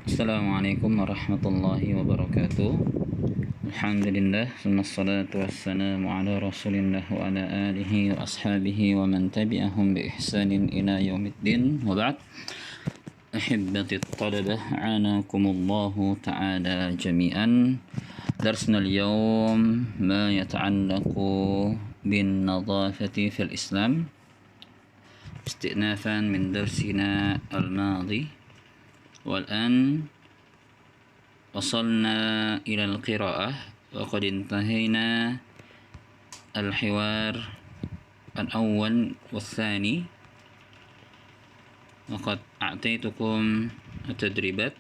Assalamualaikum warahmatullahi wabarakatuh. Alhamdulillah, wassalatu wassalamu ala rasulillah wa ala alihi wa ashabihi wa man tabi'ahum bi ihsanin ila yaumiddin. Wa ba'd. Ahibbati at-talabah, a'anakumullahu ta'ala jami'an. Darsna al-yawm ma yata'allaqu bin nadafati fil Islam. استئنافا من درسنا الماضي، والآن وصلنا إلى القراءة وقد انتهينا الحوار الأول والثاني، وقد أعطيتكم التدريبات.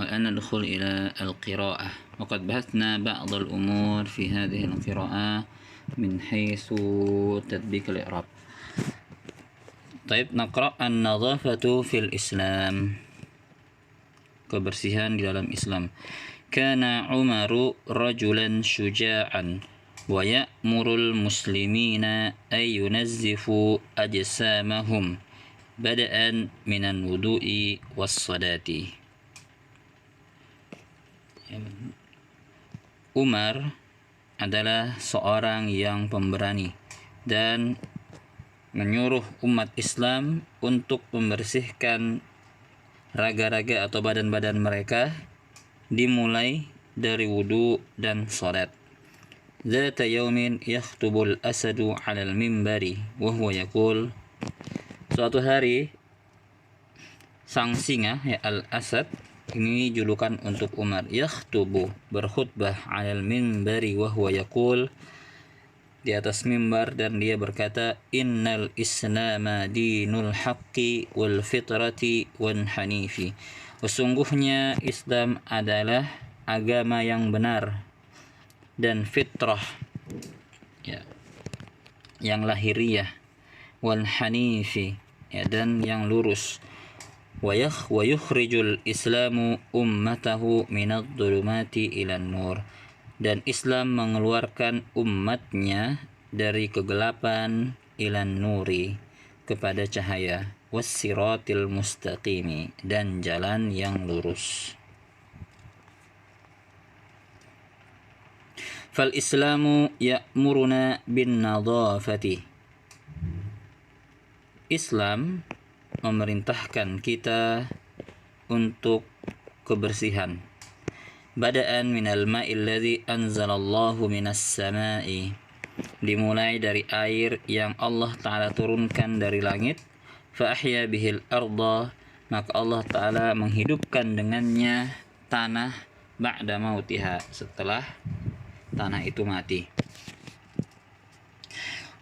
والآن ندخل إلى القراءة، وقد بحثنا بعض الأمور في هذه القراءة من حيث تطبيق الإعراب. طيب، نقرأ النظافة في الإسلام. Kebersihan di dalam Islam. Kana Umaru rajulan syuja'an wa ya'murul muslimina ay yunazzifu ajsamahum bada'an minan wudu'i was-salati. Umar adalah seorang yang pemberani dan menyuruh umat Islam untuk membersihkan raga-raga atau badan-badan mereka dimulai dari wudu dan salat. Zata yaumin yakhtubul asadu 'alal minbari wa huwa yaqul. Suatu hari sang singa, ya al-asad, ini julukan untuk Umar, yakhtubu, berkhutbah, 'alal minbari wa huwa yaqul, di atas mimbar, dan dia berkata, innal islama dinul haqqi wal fitrati wan hanifi. Sesungguhnya Islam adalah agama yang benar dan fitrah, ya, yang lahiriah, wal hanifi, ya, dan yang lurus. Wa yukhrijul islamu ummatahu minadh dhulumati ilan nur. Dan Islam mengeluarkan umatnya dari kegelapan ilan nuri, kepada cahaya, wassiratil mustaqimi, dan jalan yang lurus. Fal islamu ya'muruna bin nadhafati. Islam memerintahkan kita untuk kebersihan. Bada'an minal ma'il ladzi anzalallahu minas sama'i, dimulai dari air yang Allah Ta'ala turunkan dari langit. Fa ahya bihil arda, maka Allah Ta'ala menghidupkan dengannya tanah, ba'da mautiha, setelah tanah itu mati.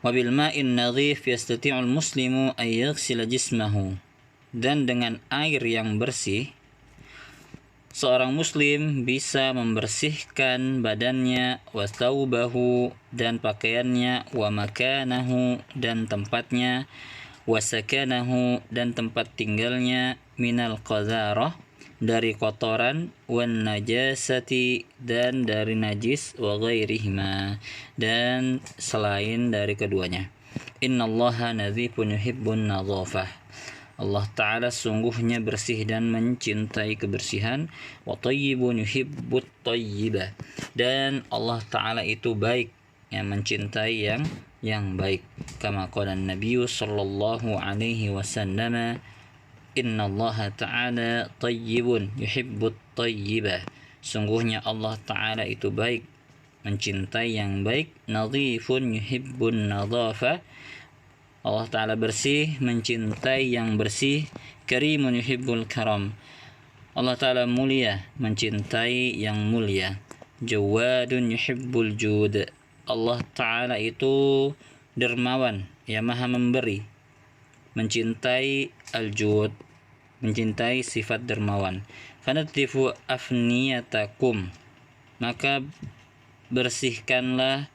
Wabil ma'in nadhif yastati'ul muslimu ay yaghsila jismahu, dan dengan air yang bersih seorang muslim bisa membersihkan badannya, wa thawbahu, dan pakaiannya, wa makanahu, dan tempatnya, wa sakanahu, dan tempat tinggalnya, minal qadharah, dari kotoran, wan najasati, dan dari najis, wa ghairihima, dan selain dari keduanya. Innallaha nadhifun yuhibbun nadhafah. Allah Ta'ala sungguhnya bersih dan mencintai kebersihan. Wa tayyibun yuhibbut tayyibah, dan Allah Ta'ala itu baik, yang mencintai yang baik. Kama qala Nabi sallallahu alaihi wasallam, innallaha ta'ala tayyibun yuhibbut tayyibah. Sungguhnya Allah Ta'ala itu baik, mencintai yang baik. Nadhifun yuhibbun nadhafa, Allah Ta'ala bersih, mencintai yang bersih. Karimun yuhibbul karam, Allah Ta'ala mulia, mencintai yang mulia. Jawadun yuhibbul jud, Allah Ta'ala itu dermawan, ya, maha memberi, mencintai al-jud, mencintai sifat dermawan. Fanatifu afniyatakum, maka bersihkanlah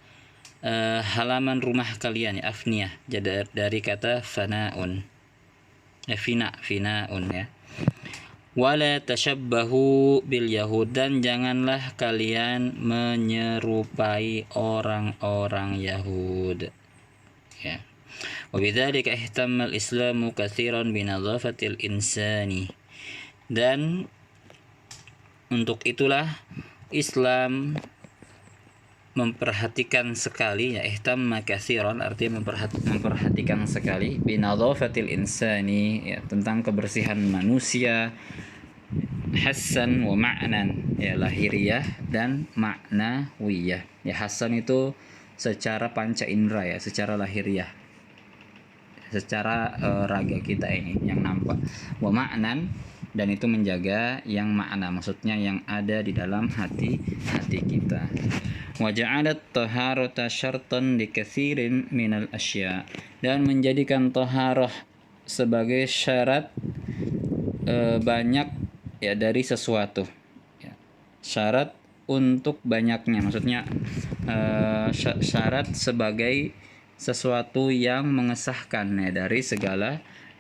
halaman rumah kalian, ya, afniyah, dari kata fanaun, finaun, ya. Wala tashabbahu bil yahud, dan janganlah kalian menyerupai orang-orang Yahud, ya. Wabidzalika ihtamma al-Islamu katsiran binadhafatil insani. Dan untuk itulah Islam memperhatikan sekali, ya ihtamma katsiran artinya memperhatikan sekali binadhafatil insani, ya tentang kebersihan manusia, hassan wa ma'nan, ya lahiriah dan ma'nawiyah. Ya hassan itu secara panca indera, ya secara lahiriah, secara raga kita ini yang nampak. Wa ma'nan, dan itu menjaga yang makna, maksudnya yang ada di dalam hati kita. Wa ja'alat taharata syartan li katsirin minal asya, dan menjadikan taharah sebagai syarat banyak, ya dari sesuatu, ya. Syarat untuk banyaknya, maksudnya syarat sebagai sesuatu yang mengesahkan, ya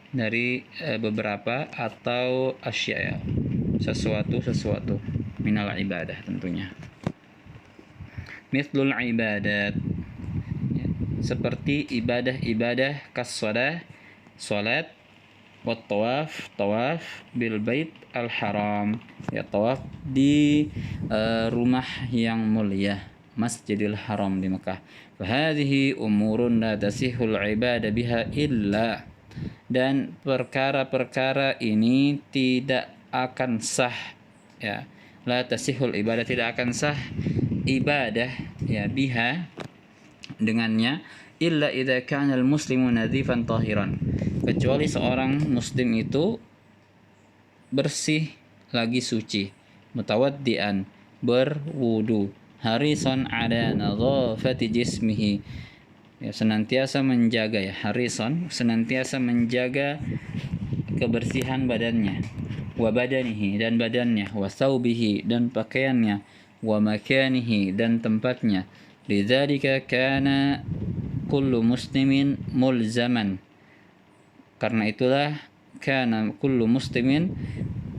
dari beberapa atau asya, ya sesuatu minal ibadah tentunya. Mithlul ibadat, ya, seperti ibadah-ibadah kas-shalah, salat, wa tawaf bil bait al haram, ya tawaf di rumah yang mulia, Masjidil Haram di Mekah. Fahadhihi umurun la tasihul ibadah biha illa, dan perkara-perkara ini tidak akan sah, ya la tasihul ibadah, tidak akan sah ibadah, ya biha dengannya, illa idza kana al muslimu nadhifan tahiran, kecuali seorang muslim itu bersih lagi suci, mutawaddian berwudu, harisan ala nadhafati jismihi, ya senantiasa menjaga, ya harison senantiasa menjaga kebersihan badannya, wa badanihi dan badannya, wa thawbihi dan pakaiannya, wa makanihi dan tempatnya. Lidzalika kana kullu muslimin mulzaman, karena itulah kana kullu muslimin,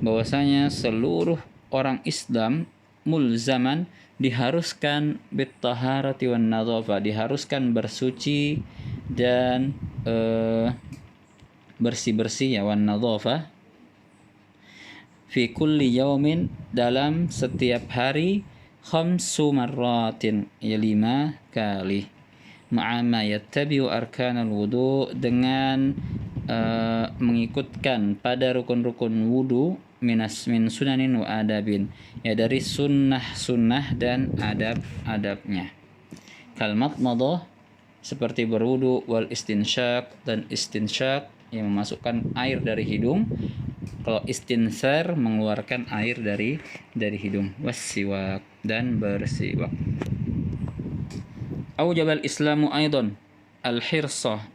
bahwasanya seluruh orang Islam, mulzaman diharuskan bittaharati wan nadhafa, diharuskan bersuci dan bersih-bersih, ya wan nadhafa, fi kulli yaumin, dalam setiap hari, khamsu marratin, ya 5 kali, ma'ama yattabi'u arkanal wudu, dengan mengikutkan pada rukun-rukun wudu, min sunanin wa adabin, ya dari sunnah dan adab-adabnya. Kal matmadah, seperti berwudu, wal istinsyaq dan istinsyaq, yang memasukkan air dari hidung. Kalau istinsar mengeluarkan air dari hidung. Wassiwak, dan bersiwak. Aujabal Islamu aidan al-hirsa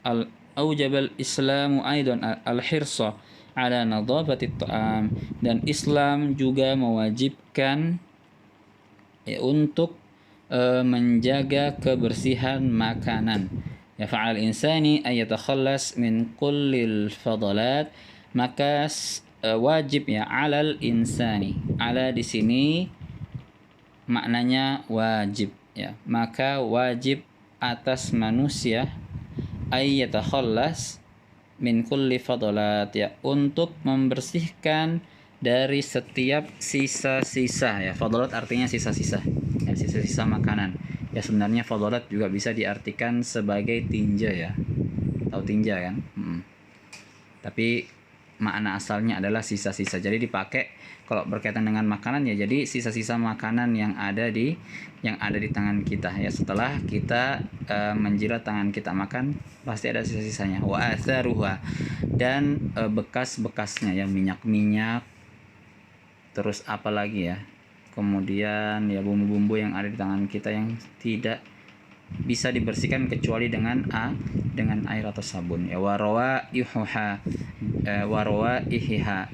aujabal Islamu aidan al-hirsa ala nadhafati ta'am, dan Islam juga mewajibkan, ya untuk menjaga kebersihan makanan. Ya fa'al insani ay yatakhallas min kullil fadalat, maka wajib, ya alal insani, ala di sini maknanya wajib, ya maka wajib atas manusia, ay yatakhallas min kulli fadalat, ya untuk membersihkan dari setiap sisa-sisa, ya fadalat artinya sisa-sisa, ya sisa-sisa makanan. Ya sebenarnya fadalat juga bisa diartikan sebagai tinja, ya tahu tinja kan, tapi makna asalnya adalah sisa-sisa. Jadi dipakai kalau berkaitan dengan makanan, ya jadi sisa-sisa makanan yang ada di tangan kita, ya setelah kita menjilat tangan kita makan, pasti ada sisa-sisanya. Wa atharuha, dan bekas-bekasnya, ya minyak-minyak, terus apa lagi, ya kemudian ya bumbu-bumbu yang ada di tangan kita yang tidak bisa dibersihkan kecuali dengan air atau sabun, ya warawaiha,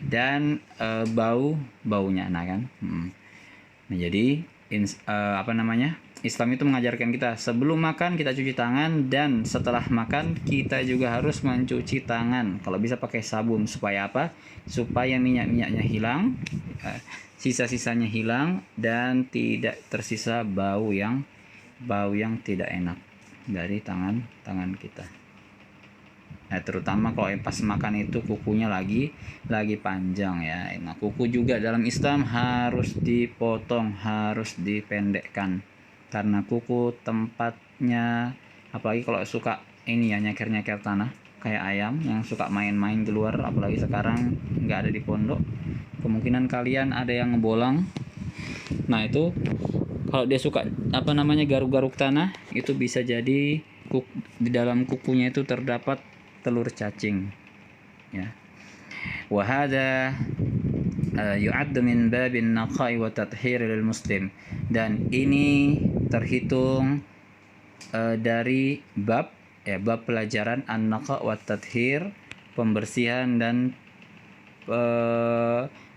dan baunya, nah kan. Nah jadi Islam itu mengajarkan kita sebelum makan kita cuci tangan, dan setelah makan kita juga harus mencuci tangan, kalau bisa pakai sabun. Supaya apa? Supaya minyak-minyaknya hilang, sisa-sisanya hilang, dan tidak tersisa bau yang tidak enak dari tangan kita. terutama kalau pas makan itu kukunya lagi panjang ya. Nah, kuku juga dalam Islam harus dipotong, harus dipendekkan, karena kuku tempatnya, apalagi kalau suka ini ya, nyeker-nyeker tanah kayak ayam yang suka main-main di luar, apalagi sekarang nggak ada di pondok, kemungkinan kalian ada yang ngebolang. Nah, itu kalau dia suka garuk-garuk tanah, itu bisa jadi di dalam kukunya itu terdapat telur cacing ya. Wa hadza yu'addu min babin naqai wa tathhir lil muslim, dan ini terhitung dari bab pelajaran an-naqa wa tathhir, pembersihan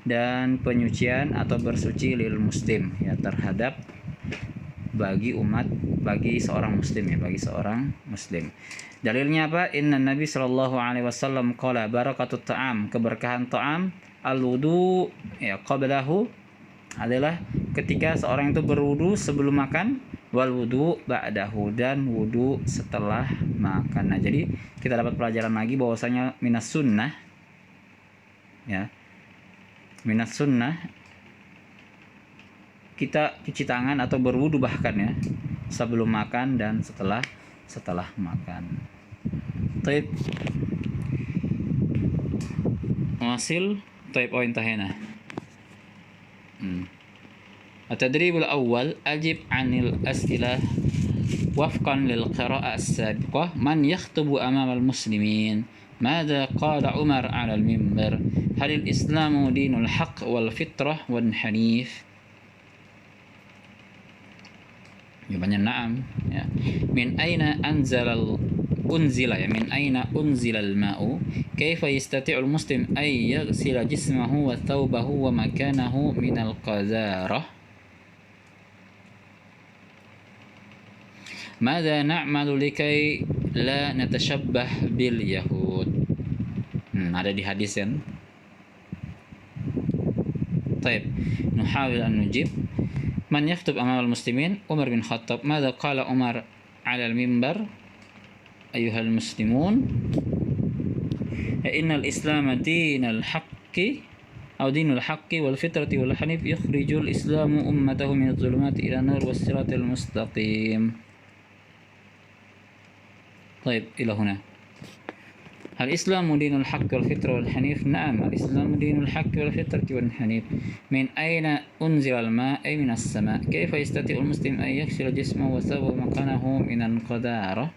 dan penyucian atau bersuci lil muslim ya, terhadap bagi seorang muslim. Dalilnya apa? Inna Nabi sallallahu alaihi wasallam qala barakatut ta'am, keberkahan ta'am, al-wudu ya qablahu, adalah ketika seorang itu berwudu sebelum makan, wal wudu ba'dahu, dan wudu setelah makan. Nah, jadi kita dapat pelajaran lagi bahwasanya minas sunnah kita cuci tangan atau berwudu bahkan ya, sebelum makan dan setelah makan. Taib hasil intahena. التدريب الأول أجب عن الأسئلة وفقا للقراءة السابقة. من يخطب أمام المسلمين؟ ماذا قال عمر على المنبر؟ هل الإسلام دين الحق والفطرة والحنيف؟ jawabannya na'am ya. Min aina unzila al-ma'u? Kaifa yastati'u al-muslim ay yaghsila jismahu wa thawbahu wa makanahu min al-qadharah? Madza na'malu likai la natashabbah bil yahud? Ada di hadis kan. Taib, nuhawil an nujib. Man yaktub amam al-muslimin? Umar bin Khattab. Madza qala Umar ala al-mimbar? Ayuhal muslimun, innal islam dinul haqqi dinul haqqi wal fitrati wal hanif, yukhrijul islamu ummatahu min adh-dhulumati ila nur was siratal mustaqim. طيب إلى هنا. الإسلام دين الحق والفطرة والحنيف؟ نعم، الإسلام دين الحق والفطرة والحنيف. من أين أنزل الماء؟ أي من السماء. كيف يستطيع المسلم أن يغسل جسمه وثوبه مكانه من القذارة؟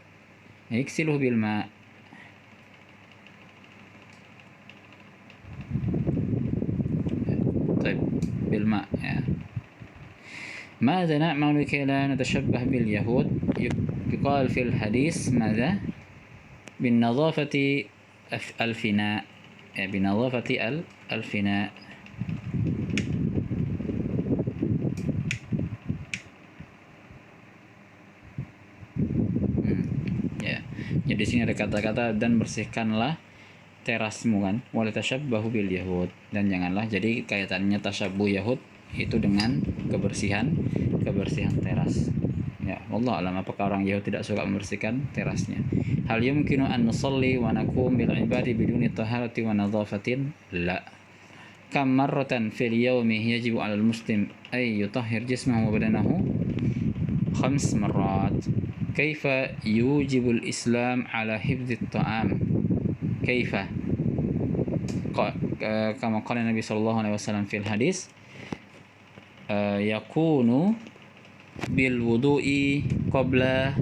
يغسله بالماء. طيب بالماء يعني. ماذا نعمل لكي لا نتشبه باليهود؟ يقال في الحديث ماذا؟ بالنظافة الفناء، بنظافة الفناء. Ya, jadi sini ada kata-kata dan bersihkanlah terasmu kan, wala tashabbahu bil yahud, dan janganlah, jadi kaitannya tashabbuh Yahud itu dengan kebersihan teras. Ya, wallah alam, apakah orang Yahudi tidak suka membersihkan terasnya? Hal yumkinu an nusalli wa nakum bil ibadi biduni taharati wa nadhafatin? La. Kam marratan fil yawmi yajibu 'alal muslim ay yutahhir jismahu wa badanahu? 5 marrat. Kaifa yujibul Islam 'ala hifdzit ta'am? Kaifa? Kama qala Nabi sallallahu alaihi wasallam fil hadis, yakunu bil wudu'i qabla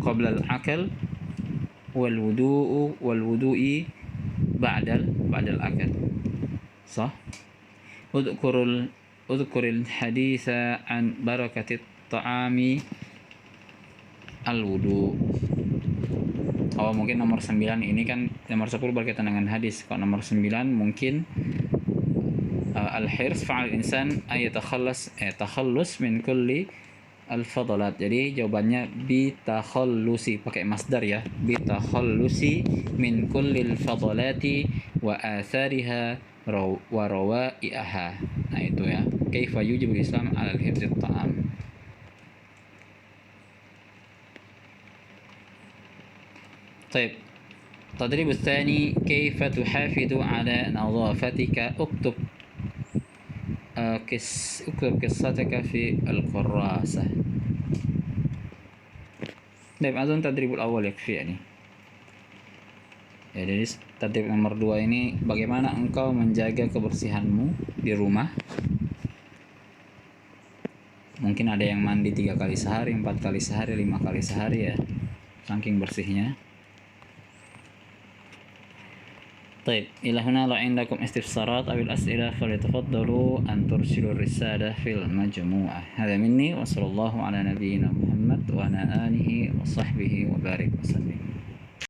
al-akal wal wudu'i ba'dal akal. Sah? Udhkuril haditha an barakatit ta'ami al-wudu'. Oh, mungkin nomor 9 ini kan, nomor 10 berkaitan dengan hadis. Kalau nomor 9 mungkin al-hirs fa'al insan ay takhallus min kulli al-fadalat. Jadi jawabannya bitakhallusi, pakai masdar ya, bitakhallusi min kulli al-fadalati wa athariha wa rawaiha. Nah itu ya, kaifa yujibul Islam 'ala al-hifdzit ta'am. Taib. التدريب الثاني كيف تحافظ على نظافتك. اكتب قصتك في الكراسة. طيب أظن التدريب الأول يكفي يعني. Ya, jadi tadrib nomor 2 ini bagaimana engkau menjaga kebersihanmu di rumah. Mungkin ada yang mandi 3 kali sehari, 4 kali sehari, 5 kali sehari ya, saking bersihnya. طيب إلى هنا لو عندكم استفسارات أو الأسئلة فليتفضلوا أن ترسلوا الرسالة في المجموعة. هذا مني وصلى الله على نبينا محمد وعلى آله وصحبه وبارك وسلم.